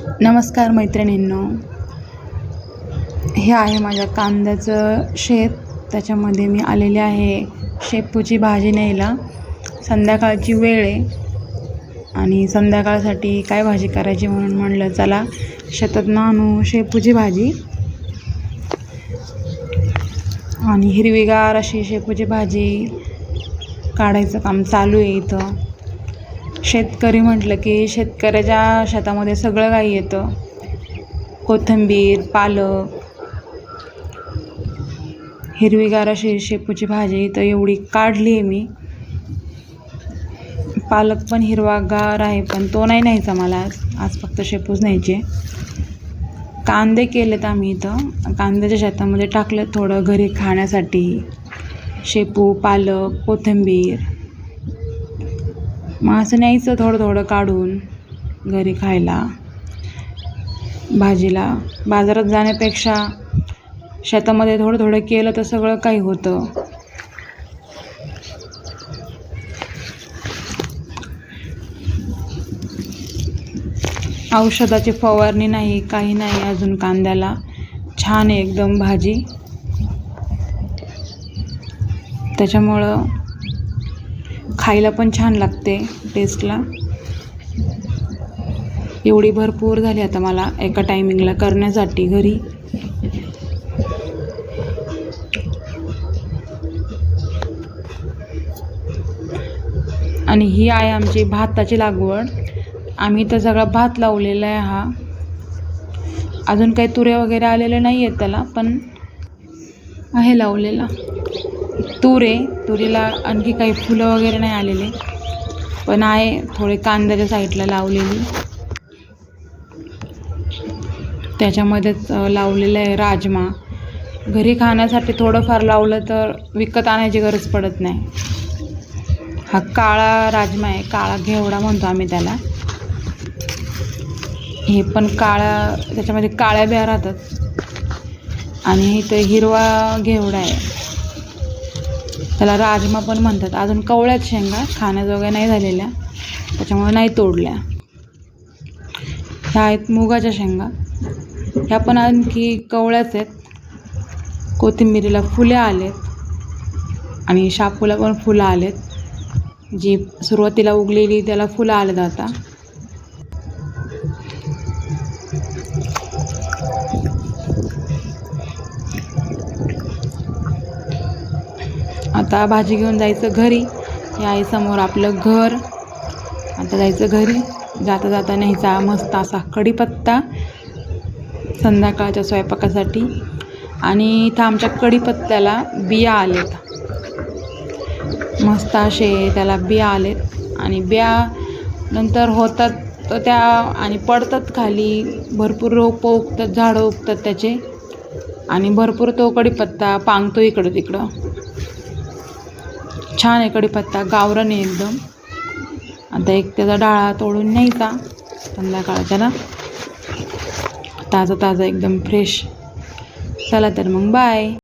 नमस्कार मैत्रिणींनो, हे आहे माझ्या कांद्याचं शेत. त्याच्यामध्ये मी आलेले आहे शेपूची भाजी न्यायला. संध्याकाळची वेळ आहे आणि संध्याकाळसाठी काय भाजी करायची म्हणून म्हणलं चला शेतातून आणू शेपूची भाजी. आणि हिरवीगार अशी शेपूची भाजी काढायचं काम चालू आहे इथं. शेतकरी म्हटलं की शेतकऱ्याच्या शेतामध्ये सगळं काही येतं. कोथिंबीर, पालक, हिरवीगार अशी शेपूची भाजी तर एवढी काढली आहे मी. पालक पण हिरवागार आहे, पण तो नाही न्यायचा मला आज फक्त शेपूच न्यायची. कांदे केलेत आम्ही इथं. कांद्याच्या शेतामध्ये टाकलं थोडं घरी खाण्यासाठी. शेपू, पालक, कोथिंबीर, मग असं न्यायचं थोडं थोडं काढून घरी खायला, भाजीला. बाजारात जाण्यापेक्षा शेतामध्ये थोडं थोडं केलं तर सगळं काही होतं. औषधाची फवारणी नाही, काही नाही अजून कांद्याला. छान आहे एकदम भाजी. त्याच्यामुळं खायला पण छान लागते टेस्टला. एवढी भरपूर झाली आता मला एका टायमिंगला करण्यासाठी घरी. आणि ही आहे आमची भाताची लागवड. आम्ही तर सगळा भात लावलेला आहे. हा अजून काही तुरे वगैरे आलेले नाही आहेत त्याला, पण आहे लावलेला. तुरीला आणखी काही फुलं वगैरे नाही आलेले, पण आहे थोडे कांद्याच्या साईडला लावलेली. त्याच्यामध्येच लावलेलं आहे राजमा. घरी खाण्यासाठी थोडंफार लावलं तर विकत आणायची गरज पडत नाही. हा काळा राजमा आहे, काळा घेवडा म्हणतो आम्ही त्याला. हे पण काळा, त्याच्यामध्ये काळ्या बिया राहतात. आणि इथं हिरवा घेवडा आहे, त्याला राजमा पण म्हणतात. अजून कवळ्यात शेंगा खाण्याजोग्या नाही झालेल्या, त्याच्यामुळे नाही तोडल्या. ह्या आहेत मुगाच्या शेंगा, ह्या पण आणखी कवळ्याच आहेत. कोथिंबीरीला फुले आलेत आणि शापूला पण फुलं आलेत. जी सुरुवातीला उगलेली त्याला फुलं आलेत आता. आता भाजी घेऊन जायचं घरी. हे आहे समोर आपलं घर. आता जायचं घरी. जाता जाता न्यायचा मस्त असा कढीपत्ता संध्याकाळच्या स्वयंपाकासाठी. आणि इथं आमच्या कढीपत्त्याला बिया आलेत, मस्त असे त्याला बिया आलेत. आणि बिया नंतर होतात तर त्या आणि पडतात खाली. भरपूर रोपं उगतात, झाडं उगतात त्याचे, आणि भरपूर तो कढीपत्ता पांगतो इकडं तिकडं. छान आहे कढीपत्ता, गावरान आहे एकदम. आता एक त्याचा डाळा तोडून न्यायचा संध्याकाळच्याला, ताजा ताजा एकदम फ्रेश. चला तर मग बाय.